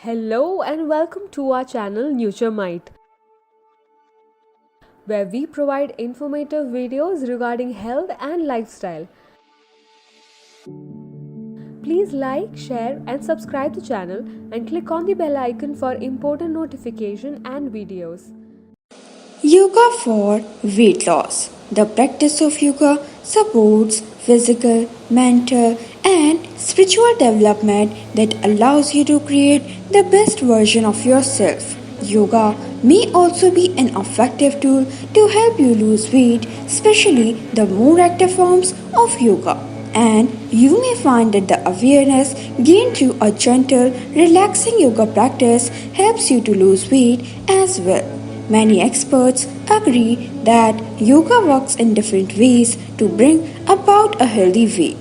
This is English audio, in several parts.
Hello and welcome to our channel NutureMite, where we provide informative videos regarding health and lifestyle. Please like, share and subscribe the channel and click on the bell icon for important notification and videos. Yoga for weight loss. The practice of yoga supports physical, mental, and spiritual development that allows you to create the best version of yourself. Yoga may also be an effective tool to help you lose weight, especially the more active forms of yoga. And you may find that the awareness gained through a gentle, relaxing yoga practice helps you to lose weight as well. Many experts agree that yoga works in different ways to bring about a healthy weight.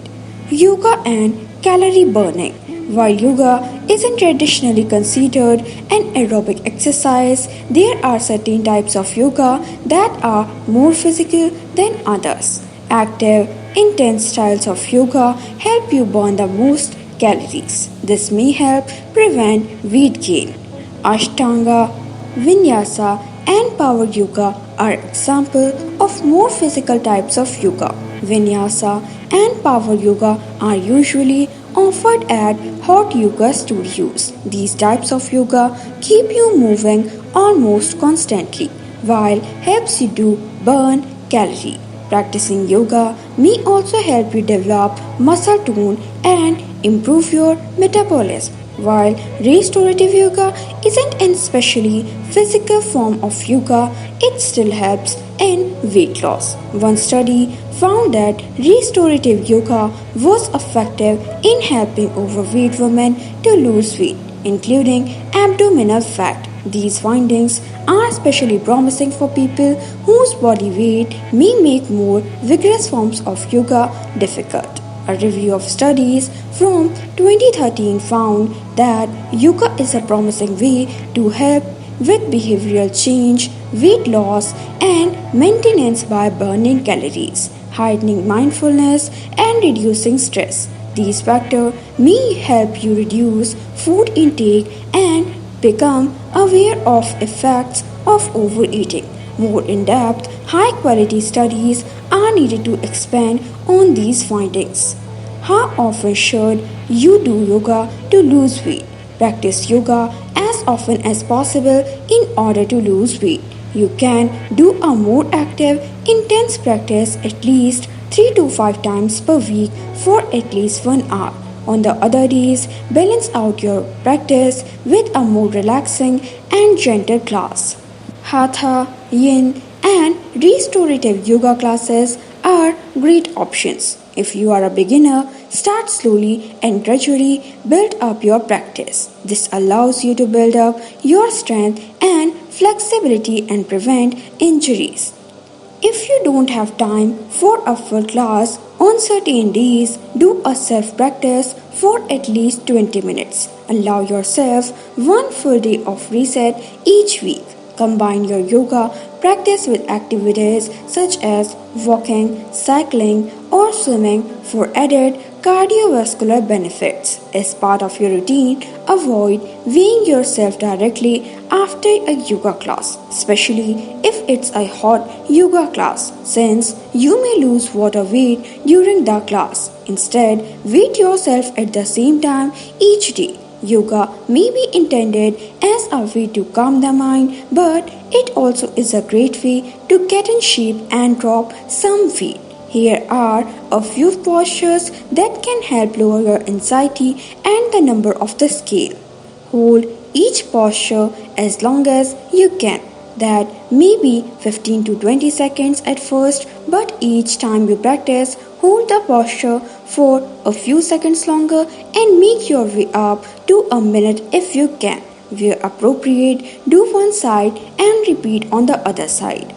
Yoga and calorie burning. While yoga isn't traditionally considered an aerobic exercise, there are certain types of yoga that are more physical than others. Active, intense styles of yoga help you burn the most calories. This may help prevent weight gain. Ashtanga, Vinyasa, and Power Yoga are examples of more physical types of yoga. Vinyasa and Power Yoga are usually offered at hot yoga studios. These types of yoga keep you moving almost constantly, while helps you to burn calorie. Practicing yoga may also help you develop muscle tone and improve your metabolism. While restorative yoga isn't an especially physical form of yoga, it still helps in weight loss. One study found that restorative yoga was effective in helping overweight women to lose weight, including abdominal fat. These findings are especially promising for people whose body weight may make more vigorous forms of yoga difficult. A review of studies from 2013 found that yoga is a promising way to help with behavioral change, weight loss, and maintenance by burning calories, heightening mindfulness, and reducing stress. These factors may help you reduce food intake and become aware of effects of overeating. More in-depth, high-quality studies are needed to expand on these findings. How often should you do yoga to lose weight? Practice yoga as often as possible in order to lose weight. You can do a more active, intense practice at least 3 to 5 times per week for at least 1 hour. On the other days, balance out your practice with a more relaxing and gentle class. Hatha, Yin, and restorative yoga classes are great options. If you are a beginner, start slowly and gradually build up your practice. This allows you to build up your strength and flexibility and prevent injuries. If you don't have time for a full class, on certain days, do a self practice for at least 20 minutes. Allow yourself one full day of reset each week. Combine your yoga practice with activities such as walking, cycling, or swimming for added cardiovascular benefits. As part of your routine, avoid weighing yourself directly after a yoga class, especially if it's a hot yoga class, since you may lose water weight during the class. Instead, weight yourself at the same time each day. Yoga may be intended as a way to calm the mind, but it also is a great way to get in shape and drop some weight. Here are a few postures that can help lower your anxiety and the number of the scale. Hold each posture as long as you can. That may be 15 to 20 seconds at first, but each time you practice, hold the posture for a few seconds longer and make your way up to a minute if you can. Where appropriate, do one side and repeat on the other side.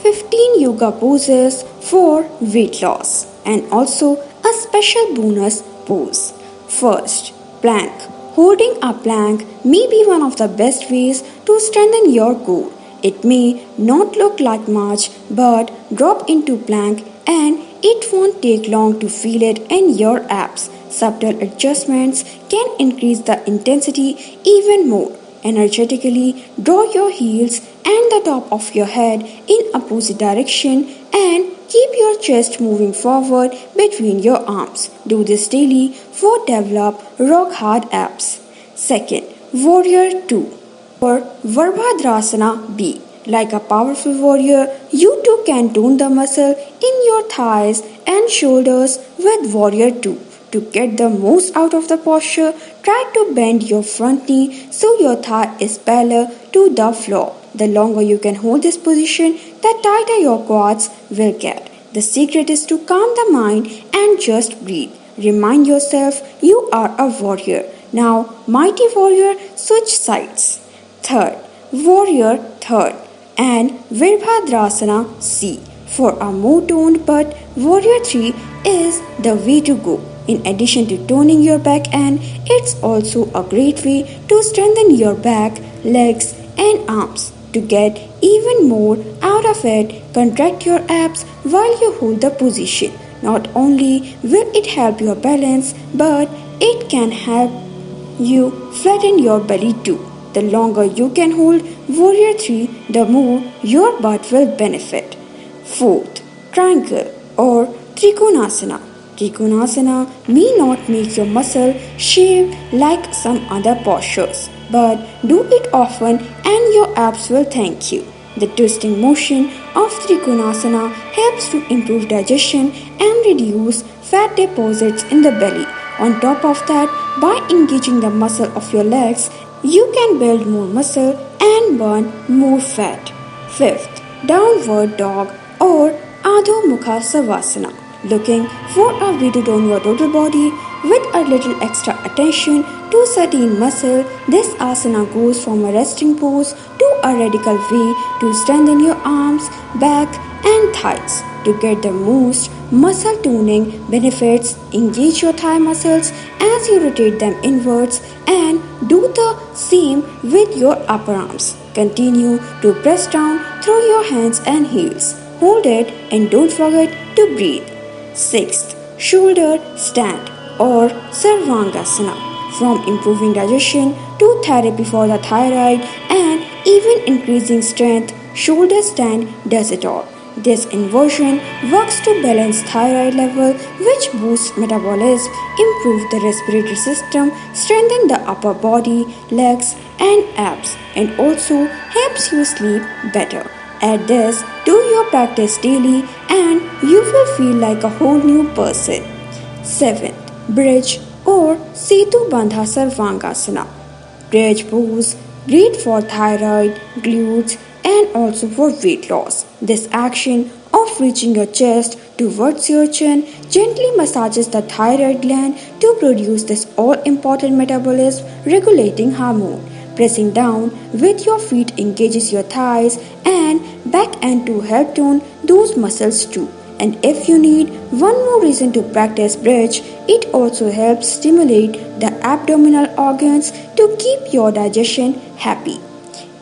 15 yoga poses for weight loss and also a special bonus pose. First, plank. Holding a plank may be one of the best ways to strengthen your core. It may not look like much, but drop into plank and it won't take long to feel it in your abs. subtle adjustments can increase the intensity even more. Energetically draw your heels and the top of your head in opposite direction and keep your chest moving forward between your arms. Do this daily for develop rock hard abs. Second, Warrior 2 or Varbhadrasana B. Like a powerful warrior, you too can tone the muscle in your thighs and shoulders with Warrior 2. To get the most out of the posture, try to bend your front knee so your thigh is parallel to the floor. The longer you can hold this position, the tighter your quads will get. The secret is to calm the mind and just breathe. Remind yourself you are a warrior. Now, mighty warrior, switch sides. Third, warrior third and Virbhadrasana C. For a more toned but warrior 3 is the way to go. In addition to toning your back end, it's also a great way to strengthen your back, legs and arms. To get even more out of it, contract your abs while you hold the position. Not only will it help your balance, but it can help you flatten your belly too. The longer you can hold Warrior 3, the more your butt will benefit. Fourth, Triangle or Trikonasana. Trikonasana may not make your muscle shape like some other postures, but do it often and your abs will thank you. The twisting motion of Trikonasana helps to improve digestion and reduce fat deposits in the belly. On top of that, by engaging the muscle of your legs, you can build more muscle and burn more fat. Fifth, Downward Dog or Adho Mukha Savasana. Looking for a way to tone your total body with a little extra attention to certain muscle, this asana goes from a resting pose to a radical way to strengthen your arms, back and thighs. To get the most muscle toning benefits, engage your thigh muscles as you rotate them inwards and do the same with your upper arms. Continue to press down through your hands and heels. Hold it and don't forget to breathe. Sixth, shoulder stand or Sarvangasana. From improving digestion to therapy for the thyroid and even increasing strength, shoulder stand does it all. This inversion works to balance thyroid level, which boosts metabolism, improve the respiratory system, strengthen the upper body, legs and abs, and also helps you sleep better. Add this to your practice daily and you will feel like a whole new person. 7th, Bridge or Setu Bandha Sarvangasana. Bridge pose, great for thyroid, glutes and also for weight loss. This action of reaching your chest towards your chin gently massages the thyroid gland to produce this all-important metabolism regulating hormone. Pressing down with your feet engages your thighs and back end to help tone those muscles too. And if you need one more reason to practice bridge, it also helps stimulate the abdominal organs to keep your digestion happy.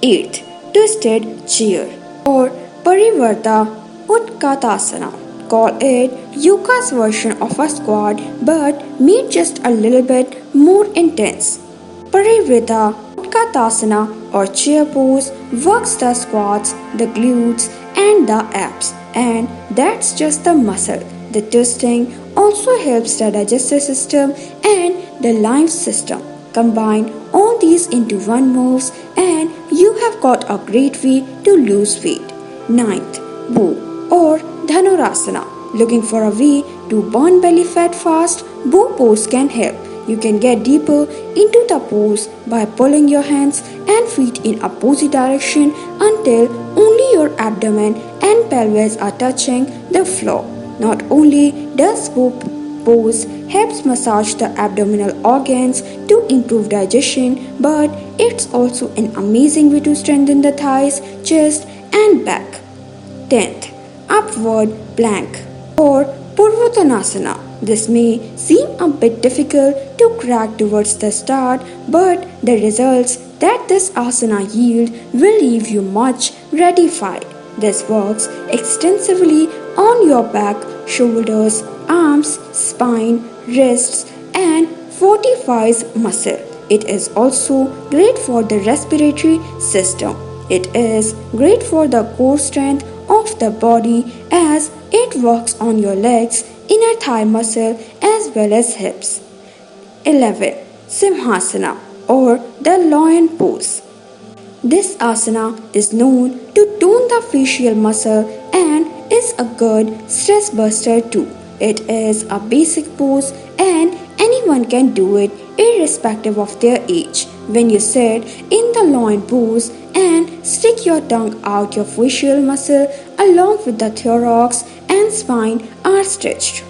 8th, Twisted Chair or Parivarta Utkatasana. Call it yoga's version of a squat but made just a little bit more intense. Parivrita Utkatasana or chair pose works the squats, the glutes and the abs, and that's just the muscle. The twisting also helps the digestive system and the lymph system. Combine all these into one move and you have got a great way to lose weight. 9th, Bow or Dhanurasana. Looking for a way to burn belly fat fast? Bow pose can help. You can get deeper into the pose by pulling your hands and feet in opposite direction until only your abdomen and pelvis are touching the floor. Not only does bow pose helps massage the abdominal organs to improve digestion, but it's also an amazing way to strengthen the thighs, chest and back. 10th, Upward Plank or Purvottanasana. This may seem a bit difficult to crack towards the start, but the results that this asana yield will leave you much gratified. This works extensively on your back, shoulders, arms, spine, wrists, and fortifies muscle. It is also great for the respiratory system. It is great for the core strength of the body as it works on your legs, inner thigh muscle as well as hips. 11. Simhasana or the lion pose. This asana is known to tone the facial muscle and is a good stress buster too. It is a basic pose and anyone can do it irrespective of their age. When you sit in the lion pose and stick your tongue out, your facial muscle along with the thorax and spine are stretched.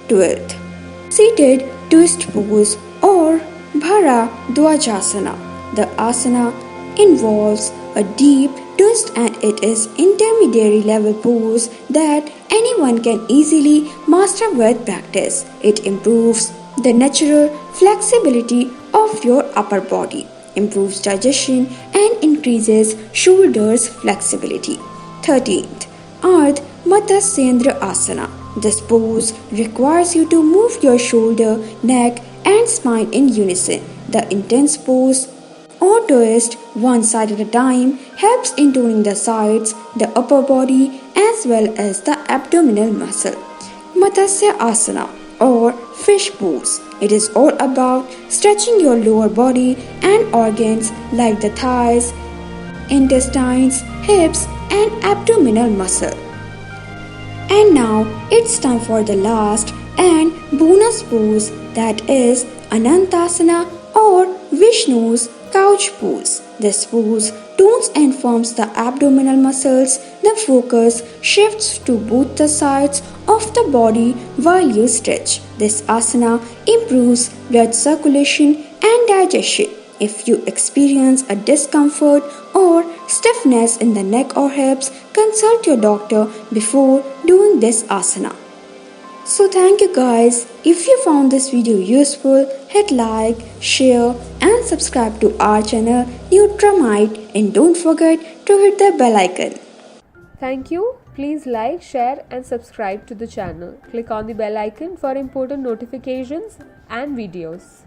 12th. Seated twist pose or Bharadwajasana. The asana involves a deep twist and it is intermediary level pose that anyone can easily master with practice. It improves the natural flexibility of your upper body, improves digestion and increases shoulders flexibility. 13th. Ardha Matsyendra Asana. This pose requires you to move your shoulder, neck and spine in unison. The intense pose or twist one side at a time helps in toning the sides, the upper body as well as the abdominal muscle. Matsya Asana or fish pose. It is all about stretching your lower body and organs like the thighs, intestines, hips and abdominal muscle. And now it's time for the last and bonus pose, that is Anantasana or Vishnu's couch pose. This pose tones and firms the abdominal muscles. The focus shifts to both the sides of the body while you stretch. This asana improves blood circulation and digestion. If you experience a discomfort or stiffness in the neck or hips, consult your doctor before doing this asana. So thank you guys. If you found this video useful, hit like, share and subscribe to our channel Nutramite and don't forget to hit the bell icon. Thank you. Please like, share and subscribe to the channel. Click on the bell icon for important notifications and videos.